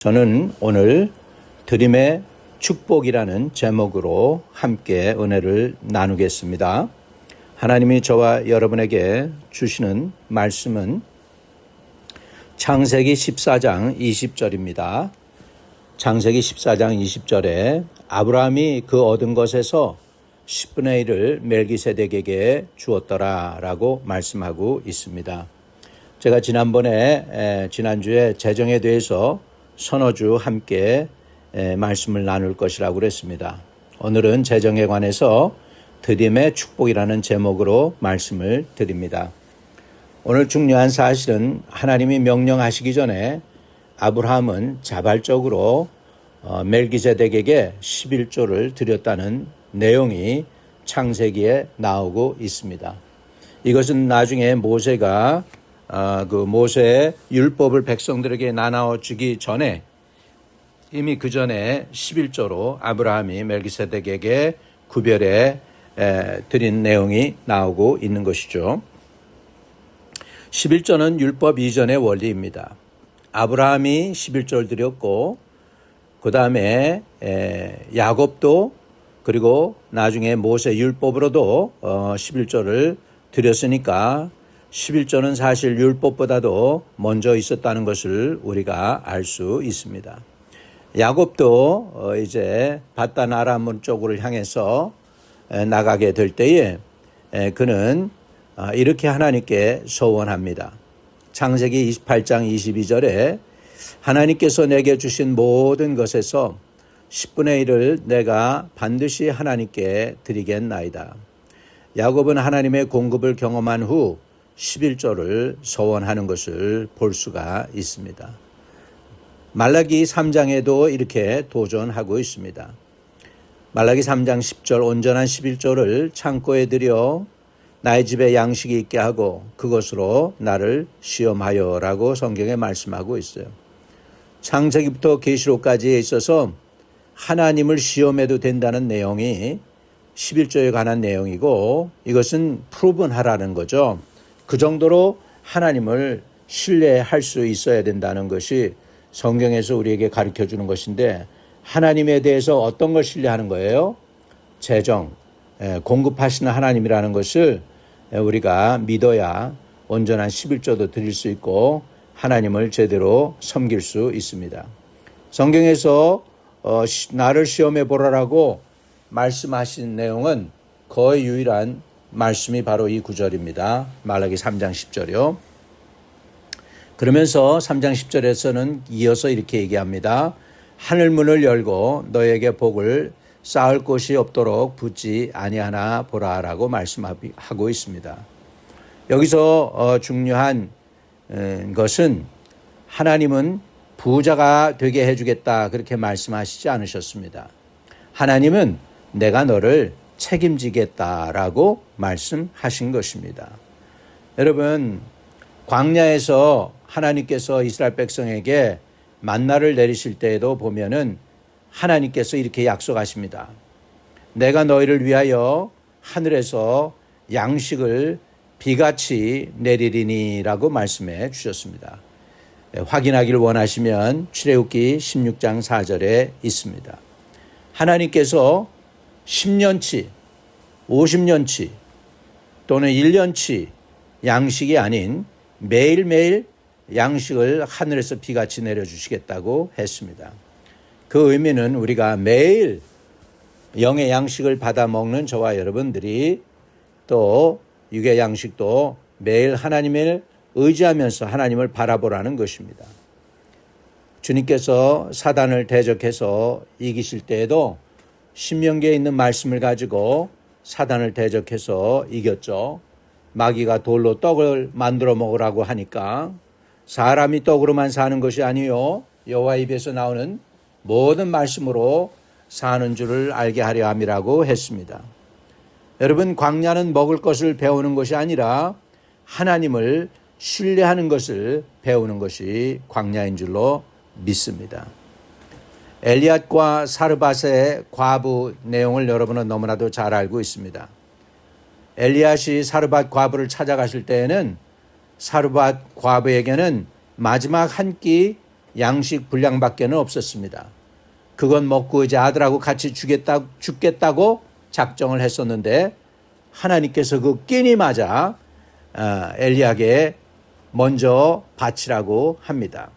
저는 오늘 드림의 축복이라는 제목으로 함께 은혜를 나누겠습니다. 하나님이 저와 여러분에게 주시는 말씀은 창세기 14장 20절입니다. 창세기 14장 20절에 아브라함이 그 얻은 것에서 10분의 1을 멜기세덱에게 주었더라 라고 말씀하고 있습니다. 제가 지난주에 재정에 대해서 서너 주 함께 말씀을 나눌 것이라고 그랬습니다. 오늘은 재정에 관해서 드림의 축복이라는 제목으로 말씀을 드립니다. 오늘 중요한 사실은 하나님이 명령하시기 전에 아브라함은 자발적으로 멜기세덱에게 11조를 드렸다는 내용이 창세기에 나오고 있습니다. 이것은 나중에 모세가 모세의 율법을 백성들에게 나눠 주기 전에 이미 그 전에 11조로 아브라함이 멜기세덱에게 구별해 드린 내용이 나오고 있는 것이죠. 11조는 율법 이전의 원리입니다. 아브라함이 11조를 드렸고 그 다음에 야곱도 그리고 나중에 모세 율법으로도 11조를 드렸으니까 11조는 사실 율법보다도 먼저 있었다는 것을 우리가 알 수 있습니다. 야곱도 이제 바단 아람 쪽으로 향해서 나가게 될 때에 그는 이렇게 하나님께 소원합니다. 창세기 28장 22절에 하나님께서 내게 주신 모든 것에서 10분의 1을 내가 반드시 하나님께 드리겠나이다. 야곱은 하나님의 공급을 경험한 후 11조를 소원하는 것을 볼 수가 있습니다. 말라기 3장에도 이렇게 도전하고 있습니다. 말라기 3장 10절 온전한 11조를 창고에 들여 나의 집에 양식이 있게 하고 그것으로 나를 시험하여 라고 성경에 말씀하고 있어요. 창세기부터 계시록까지에 있어서 하나님을 시험해도 된다는 내용이 11조에 관한 내용이고 이것은 프루븐하라는 거죠. 그 정도로 하나님을 신뢰할 수 있어야 된다는 것이 성경에서 우리에게 가르쳐 주는 것인데 하나님에 대해서 어떤 걸 신뢰하는 거예요? 재정, 공급하시는 하나님이라는 것을 우리가 믿어야 온전한 11조도 드릴 수 있고 하나님을 제대로 섬길 수 있습니다. 성경에서 나를 시험해 보라라고 말씀하신 내용은 거의 유일한 말씀이 바로 이 구절입니다. 말라기 3장 10절이요. 그러면서 3장 10절에서는 이어서 이렇게 얘기합니다. 하늘문을 열고 너에게 복을 쌓을 곳이 없도록 붙지 아니하나 보라라고 말씀하고 있습니다. 여기서 중요한 것은 하나님은 부자가 되게 해주겠다 그렇게 말씀하시지 않으셨습니다. 하나님은 내가 너를 책임지겠다라고 말씀하신 것입니다. 여러분, 광야에서 하나님께서 이스라엘 백성에게 만나를 내리실 때에도 보면은 하나님께서 이렇게 약속하십니다. 내가 너희를 위하여 하늘에서 양식을 비같이 내리리니라고 말씀해 주셨습니다. 확인하기를 원하시면 출애굽기 16장 4절에 있습니다. 하나님께서 10년치, 50년치 또는 1년치 양식이 아닌 매일매일 양식을 하늘에서 비같이 내려주시겠다고 했습니다. 그 의미는 우리가 매일 영의 양식을 받아 먹는 저와 여러분들이 또 육의 양식도 매일 하나님을 의지하면서 하나님을 바라보라는 것입니다. 주님께서 사단을 대적해서 이기실 때에도 신명기에 있는 말씀을 가지고 사단을 대적해서 이겼죠. 마귀가 돌로 떡을 만들어 먹으라고 하니까 사람이 떡으로만 사는 것이 아니요 여호와 입에서 나오는 모든 말씀으로 사는 줄을 알게 하려 함이라고 했습니다. 여러분, 광야는 먹을 것을 배우는 것이 아니라 하나님을 신뢰하는 것을 배우는 것이 광야인 줄로 믿습니다. 엘리앗과 사르밧의 과부 내용을 여러분은 너무나도 잘 알고 있습니다. 엘리앗이 사르밧 과부를 찾아가실 때에는 사르밧 과부에게는 마지막 한 끼 양식 분량밖에는 없었습니다. 그건 먹고 이제 아들하고 같이 죽겠다고 작정을 했었는데 하나님께서 그 끼니 맞아 엘리야에게 먼저 바치라고 합니다.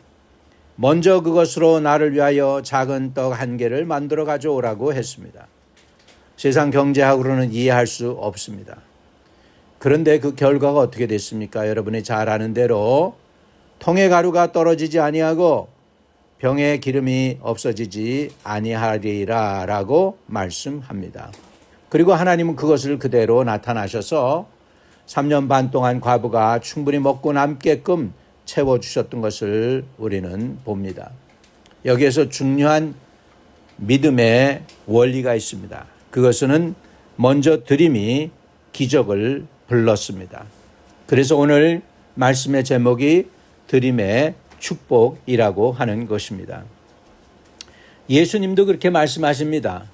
먼저 그것으로 나를 위하여 작은 떡 1개를 만들어 가져오라고 했습니다. 세상 경제학으로는 이해할 수 없습니다. 그런데 그 결과가 어떻게 됐습니까? 여러분이 잘 아는 대로 통에 가루가 떨어지지 아니하고 병에 기름이 없어지지 아니하리라 라고 말씀합니다. 그리고 하나님은 그것을 그대로 나타나셔서 3년 반 동안 과부가 충분히 먹고 남게끔 채워주셨던 것을 우리는 봅니다. 여기에서 중요한 믿음의 원리가 있습니다. 그것은 먼저 드림이 기적을 불렀습니다. 그래서 오늘 말씀의 제목이 드림의 축복이라고 하는 것입니다. 예수님도 그렇게 말씀하십니다.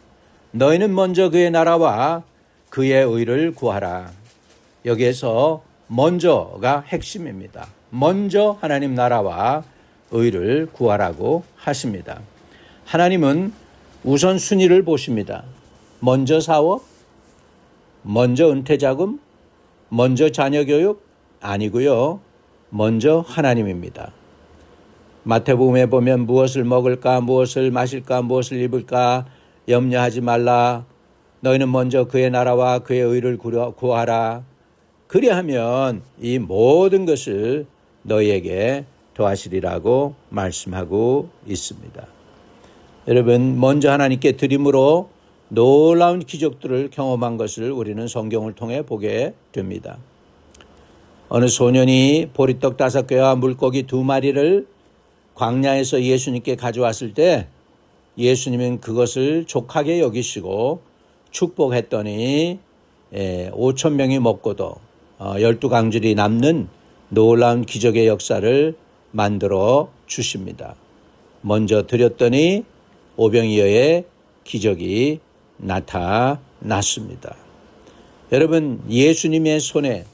너희는 먼저 그의 나라와 그의 의를 구하라. 여기에서 먼저가 핵심입니다. 먼저 하나님 나라와 의를 구하라고 하십니다. 하나님은 우선순위를 보십니다. 먼저 사업, 먼저 은퇴자금, 먼저 자녀교육 아니고요. 먼저 하나님입니다. 마태복음에 보면 무엇을 먹을까, 무엇을 마실까, 무엇을 입을까 염려하지 말라. 너희는 먼저 그의 나라와 그의 의를 구하라. 그리하면 이 모든 것을 너희에게 더하시리라고 말씀하고 있습니다. 여러분, 먼저 하나님께 드림으로 놀라운 기적들을 경험한 것을 우리는 성경을 통해 보게 됩니다. 어느 소년이 보리떡 5개와 물고기 2마리를 광야에서 예수님께 가져왔을 때 예수님은 그것을 족하게 여기시고 축복했더니 5,000명이 먹고도 12강줄이 남는 놀라운 기적의 역사를 만들어 주십니다. 먼저 드렸더니 오병이어의 기적이 나타났습니다. 여러분, 예수님의 손에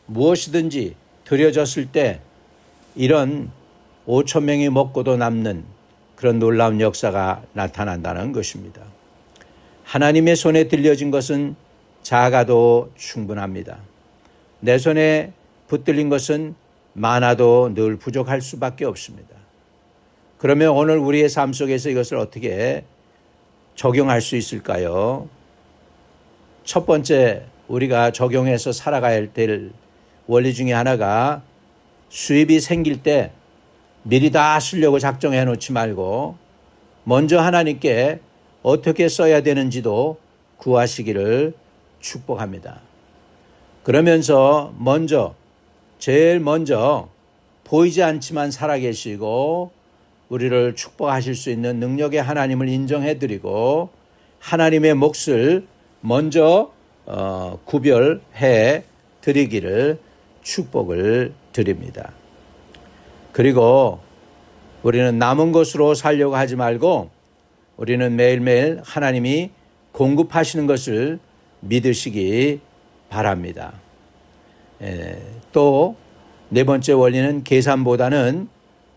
무엇이든지 드려졌을 때 이런 5,000명이 먹고도 남는 그런 놀라운 역사가 나타난다는 것입니다. 하나님의 손에 들려진 것은 작아도 충분합니다. 내 손에 붙들린 것은 많아도 늘 부족할 수밖에 없습니다. 그러면 오늘 우리의 삶 속에서 이것을 어떻게 적용할 수 있을까요? 첫 번째 우리가 적용해서 살아가야 될 원리 중에 하나가 수입이 생길 때 미리 다 쓰려고 작정해 놓지 말고 먼저 하나님께 어떻게 써야 되는지도 구하시기를 축복합니다. 그러면서 제일 먼저 보이지 않지만 살아계시고 우리를 축복하실 수 있는 능력의 하나님을 인정해 드리고 하나님의 몫을 먼저 구별해 드리기를 축복을 드립니다. 그리고 우리는 남은 것으로 살려고 하지 말고 우리는 매일매일 하나님이 공급하시는 것을 믿으시기 바랍니다. 또 네 번째 원리는 계산보다는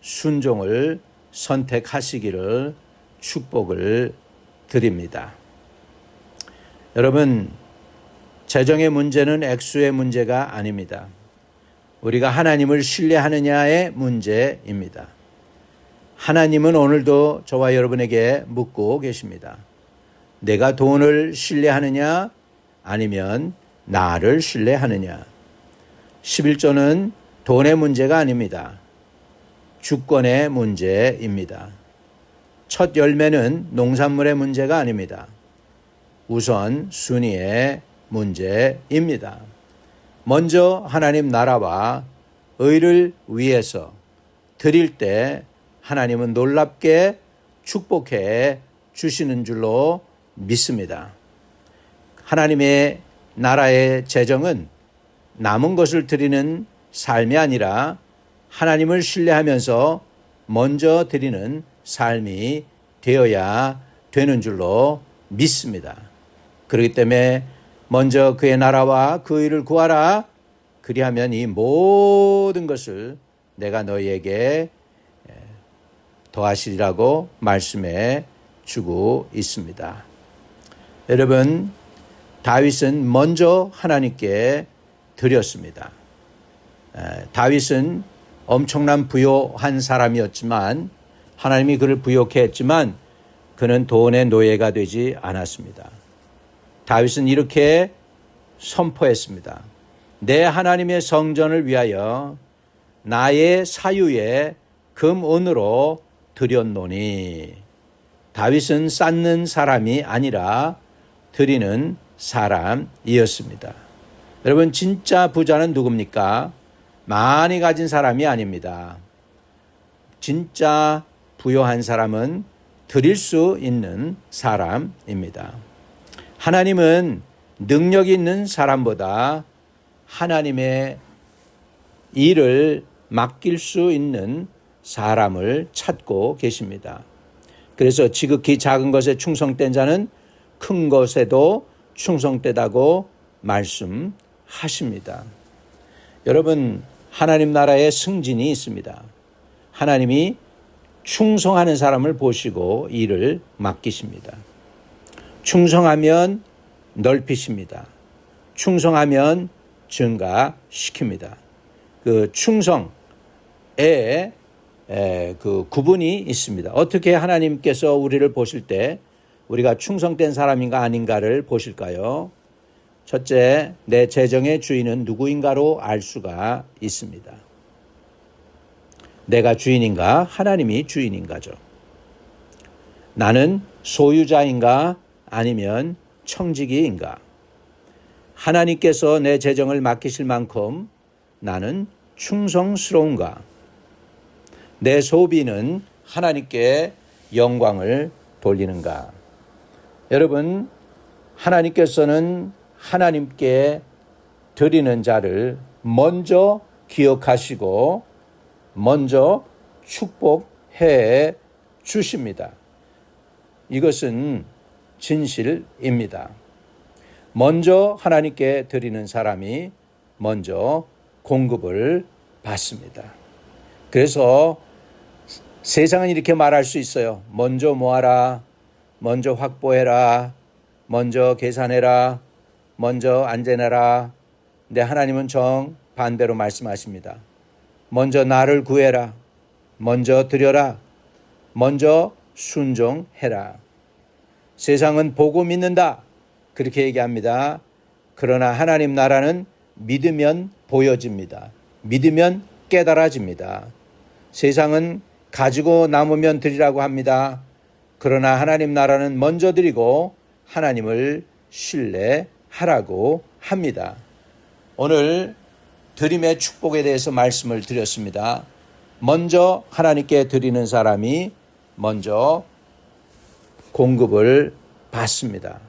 순종을 선택하시기를 축복을 드립니다. 여러분, 재정의 문제는 액수의 문제가 아닙니다. 우리가 하나님을 신뢰하느냐의 문제입니다. 하나님은 오늘도 저와 여러분에게 묻고 계십니다. 내가 돈을 신뢰하느냐 아니면 나를 신뢰하느냐. 11조는 돈의 문제가 아닙니다. 주권의 문제입니다. 첫 열매는 농산물의 문제가 아닙니다. 우선 순위의 문제입니다. 먼저 하나님 나라와 의를 위해서 드릴 때 하나님은 놀랍게 축복해 주시는 줄로 믿습니다. 하나님의 나라의 재정은 남은 것을 드리는 삶이 아니라 하나님을 신뢰하면서 먼저 드리는 삶이 되어야 되는 줄로 믿습니다. 그렇기 때문에 먼저 그의 나라와 그 의를 구하라. 그리하면 이 모든 것을 내가 너희에게 더하시리라고 말씀해 주고 있습니다. 여러분, 다윗은 먼저 하나님께 드렸습니다. 다윗은 엄청난 부요한 사람이었지만 하나님이 그를 부요케 했지만 그는 돈의 노예가 되지 않았습니다. 다윗은 이렇게 선포했습니다. 내 하나님의 성전을 위하여 나의 사유에 금은으로 드렸노니. 다윗은 쌓는 사람이 아니라 드리는 사람이었습니다. 여러분, 진짜 부자는 누굽니까? 많이 가진 사람이 아닙니다. 진짜 부요한 사람은 드릴 수 있는 사람입니다. 하나님은 능력 있는 사람보다 하나님의 일을 맡길 수 있는 사람을 찾고 계십니다. 그래서 지극히 작은 것에 충성된 자는 큰 것에도 충성되다고 말씀하십니다. 여러분, 하나님 나라에 승진이 있습니다. 하나님이 충성하는 사람을 보시고 일을 맡기십니다. 충성하면 넓히십니다. 충성하면 증가시킵니다. 그 충성에 그 구분이 있습니다. 어떻게 하나님께서 우리를 보실 때 우리가 충성된 사람인가 아닌가를 보실까요? 첫째, 내 재정의 주인은 누구인가로 알 수가 있습니다. 내가 주인인가? 하나님이 주인인가죠. 나는 소유자인가? 아니면 청지기인가? 하나님께서 내 재정을 맡기실 만큼 나는 충성스러운가? 내 소비는 하나님께 영광을 돌리는가? 여러분, 하나님께서는 하나님께 드리는 자를 먼저 기억하시고 먼저 축복해 주십니다. 이것은 진실입니다. 먼저 하나님께 드리는 사람이 먼저 공급을 받습니다. 그래서 세상은 이렇게 말할 수 있어요. 먼저 모아라, 먼저 확보해라, 먼저 계산해라, 먼저 안전해라. 근데 하나님은 정반대로 말씀하십니다. 먼저 나를 구해라, 먼저 드려라, 먼저 순종해라. 세상은 보고 믿는다, 그렇게 얘기합니다. 그러나 하나님 나라는 믿으면 보여집니다. 믿으면 깨달아집니다. 세상은 가지고 남으면 드리라고 합니다. 그러나 하나님 나라는 먼저 드리고 하나님을 신뢰하라고 합니다. 오늘 드림의 축복에 대해서 말씀을 드렸습니다. 먼저 하나님께 드리는 사람이 먼저 공급을 받습니다.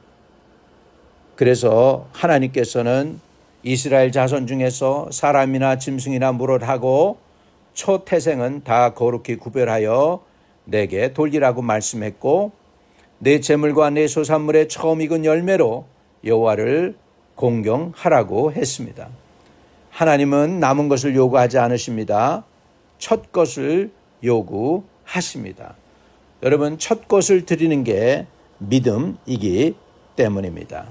그래서 하나님께서는 이스라엘 자손 중에서 사람이나 짐승이나 물을 하고 초태생은 다 거룩히 구별하여 내게 돌리라고 말씀했고, 내 재물과 내 소산물의 처음 익은 열매로 여호와를 공경하라고 했습니다. 하나님은 남은 것을 요구하지 않으십니다. 첫 것을 요구하십니다. 여러분, 첫 것을 드리는 게 믿음이기 때문입니다.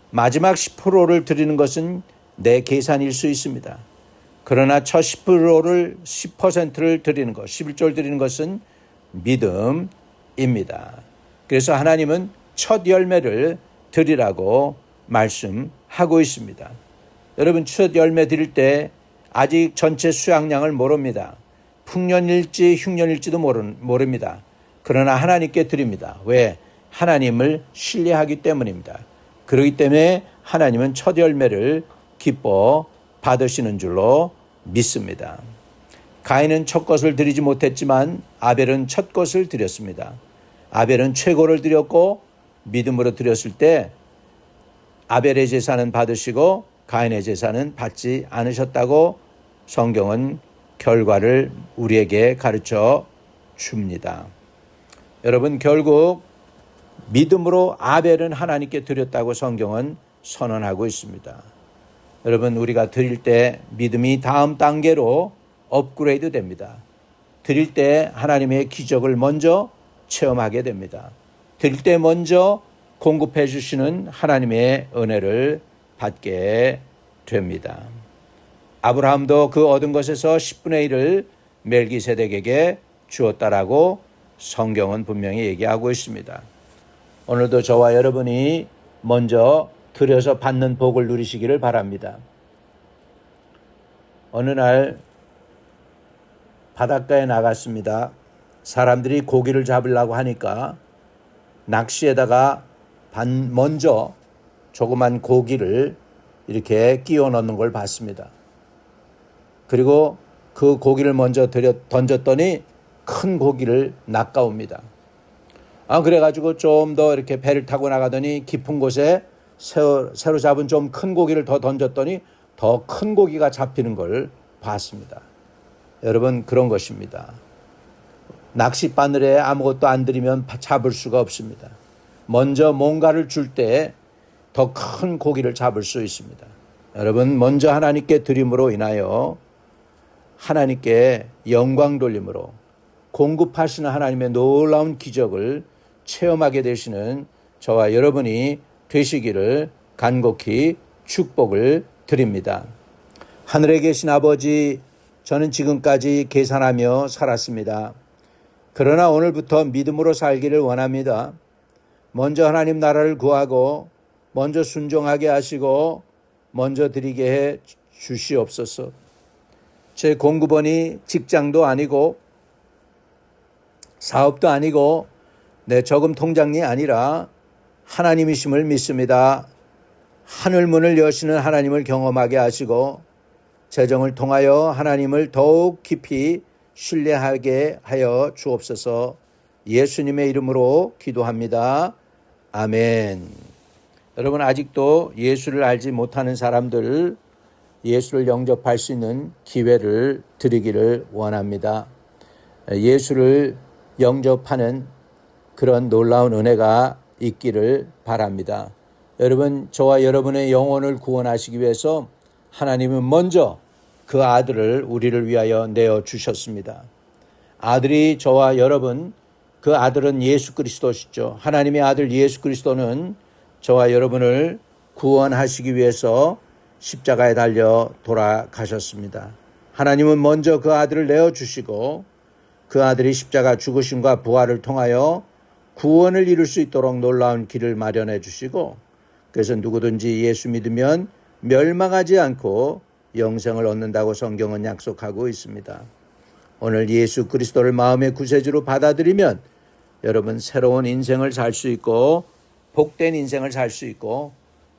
마지막 10%를 드리는 것은 내 계산일 수 있습니다. 그러나 첫 10%를 드리는 것, 11조를 드리는 것은 믿음입니다. 그래서 하나님은 첫 열매를 드리라고 말씀하고 있습니다. 여러분, 첫 열매 드릴 때 아직 전체 수확량을 모릅니다. 풍년일지 흉년일지도 모릅니다. 그러나 하나님께 드립니다. 왜? 하나님을 신뢰하기 때문입니다. 그렇기 때문에 하나님은 첫 열매를 기뻐 받으시는 줄로 믿습니다. 가인은 첫 것을 드리지 못했지만 아벨은 첫 것을 드렸습니다. 아벨은 최고를 드렸고 믿음으로 드렸을 때 아벨의 제사는 받으시고 가인의 제사는 받지 않으셨다고 성경은 결과를 우리에게 가르쳐 줍니다. 여러분, 결국 믿음으로 아벨은 하나님께 드렸다고 성경은 선언하고 있습니다. 여러분, 우리가 드릴 때 믿음이 다음 단계로 업그레이드 됩니다. 드릴 때 하나님의 기적을 먼저 체험하게 됩니다. 드릴 때 먼저 공급해 주시는 하나님의 은혜를 받게 됩니다. 아브라함도 그 얻은 것에서 10분의 1을 멜기세덱에게 주었다라고 성경은 분명히 얘기하고 있습니다. 오늘도 저와 여러분이 먼저 드려서 받는 복을 누리시기를 바랍니다. 어느 날 바닷가에 나갔습니다. 사람들이 고기를 잡으려고 하니까 낚시에다가 먼저 조그만 고기를 이렇게 끼워 넣는 걸 봤습니다. 그리고 그 고기를 먼저 던졌더니 큰 고기를 낚아옵니다. 그래가지고 좀 더 이렇게 배를 타고 나가더니 깊은 곳에 새로 잡은 좀 큰 고기를 더 던졌더니 더 큰 고기가 잡히는 걸 봤습니다. 여러분, 그런 것입니다. 낚싯바늘에 아무것도 안 들이면 잡을 수가 없습니다. 먼저 뭔가를 줄 때 더 큰 고기를 잡을 수 있습니다. 여러분, 먼저 하나님께 드림으로 인하여 하나님께 영광 돌림으로 공급하시는 하나님의 놀라운 기적을 체험하게 되시는 저와 여러분이 되시기를 간곡히 축복을 드립니다. 하늘에 계신 아버지, 저는 지금까지 계산하며 살았습니다. 그러나 오늘부터 믿음으로 살기를 원합니다. 먼저 하나님 나라를 구하고 먼저 순종하게 하시고 먼저 드리게 해 주시옵소서. 제 공급원이 직장도 아니고 사업도 아니고 내 저금 통장이 아니라 하나님이심을 믿습니다. 하늘문을 여시는 하나님을 경험하게 하시고 재정을 통하여 하나님을 더욱 깊이 신뢰하게 하여 주옵소서. 예수님의 이름으로 기도합니다. 아멘. 여러분, 아직도 예수를 알지 못하는 사람들 예수를 영접할 수 있는 기회를 드리기를 원합니다. 예수를 영접하는 그런 놀라운 은혜가 있기를 바랍니다. 여러분, 저와 여러분의 영혼을 구원하시기 위해서 하나님은 먼저 그 아들을 우리를 위하여 내어주셨습니다. 아들이 저와 여러분, 그 아들은 예수 그리스도시죠. 하나님의 아들 예수 그리스도는 저와 여러분을 구원하시기 위해서 십자가에 달려 돌아가셨습니다. 하나님은 먼저 그 아들을 내어주시고 그 아들이 십자가 죽으심과 부활을 통하여 구원을 이룰 수 있도록 놀라운 길을 마련해 주시고, 그래서 누구든지 예수 믿으면 멸망하지 않고 영생을 얻는다고 성경은 약속하고 있습니다. 오늘 예수 그리스도를 마음의 구세주로 받아들이면 여러분 새로운 인생을 살 수 있고 복된 인생을 살 수 있고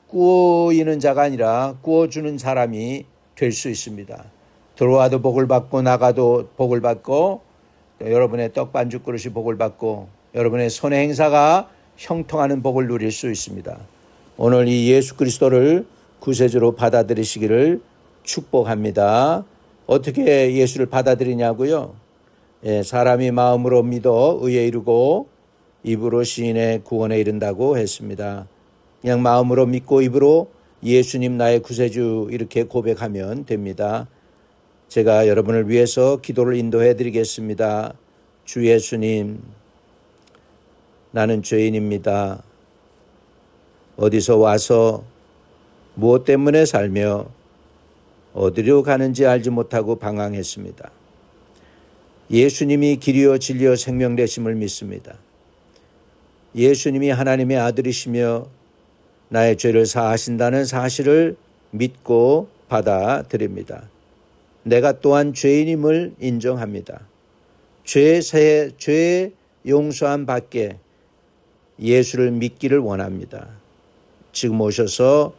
꾸어이는 자가 아니라 꾸어주는 사람이 될 수 있습니다. 들어와도 복을 받고 나가도 복을 받고 또 여러분의 떡반죽 그릇이 복을 받고 여러분의 손의 행사가 형통하는 복을 누릴 수 있습니다. 오늘 이 예수 그리스도를 구세주로 받아들이시기를 축복합니다. 어떻게 예수를 받아들이냐고요? 사람이 마음으로 믿어 의에 이르고 입으로 시인의 구원에 이른다고 했습니다. 그냥 마음으로 믿고 입으로 예수님 나의 구세주 이렇게 고백하면 됩니다. 제가 여러분을 위해서 기도를 인도해 드리겠습니다. 주 예수님, 나는 죄인입니다. 어디서 와서 무엇 때문에 살며 어디로 가는지 알지 못하고 방황했습니다. 예수님이 길이요 진리요 생명 되심을 믿습니다. 예수님이 하나님의 아들이시며 나의 죄를 사하신다는 사실을 믿고 받아들입니다. 내가 또한 죄인임을 인정합니다. 죄 용서함 받게 예수를 믿기를 원합니다. 지금 오셔서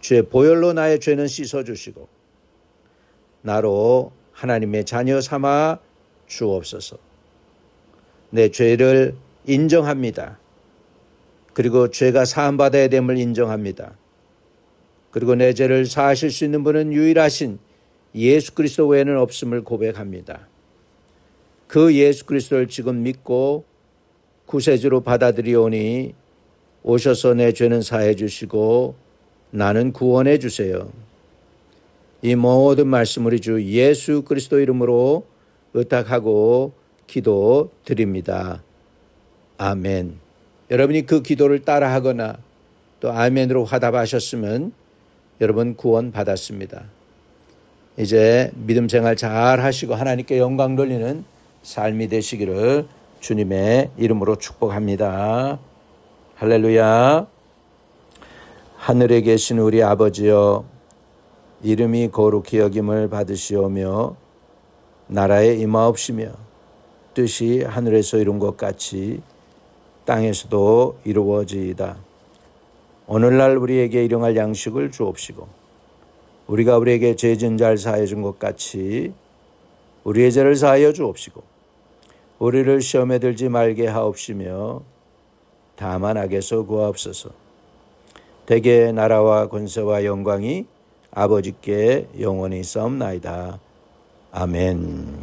죄 보혈로 나의 죄는 씻어주시고 나로 하나님의 자녀 삼아 주옵소서. 내 죄를 인정합니다. 그리고 죄가 사함받아야 됨을 인정합니다. 그리고 내 죄를 사하실 수 있는 분은 유일하신 예수 그리스도 외에는 없음을 고백합니다. 그 예수 그리스도를 지금 믿고 구세주로 받아들이오니 오셔서 내 죄는 사해 주시고 나는 구원해 주세요. 이 모든 말씀 우리 주 예수 그리스도 이름으로 의탁하고 기도 드립니다. 아멘. 여러분이 그 기도를 따라하거나 또 아멘으로 화답하셨으면 여러분 구원 받았습니다. 이제 믿음 생활 잘 하시고 하나님께 영광 돌리는 삶이 되시기를 주님의 이름으로 축복합니다. 할렐루야. 하늘에 계신 우리 아버지여, 이름이 거룩히 여김을 받으시오며 나라에 임하옵시며 뜻이 하늘에서 이룬 것 같이 땅에서도 이루어지이다. 오늘날 우리에게 일용할 양식을 주옵시고 우리가 우리에게 죄 지은 자를 사하여 준 것 같이 우리의 죄를 사하여 주옵시고 우리를 시험에 들지 말게 하옵시며 다만 악에서 구하옵소서. 대개 나라와 권세와 영광이 아버지께 영원히 있사옵나이다. 아멘.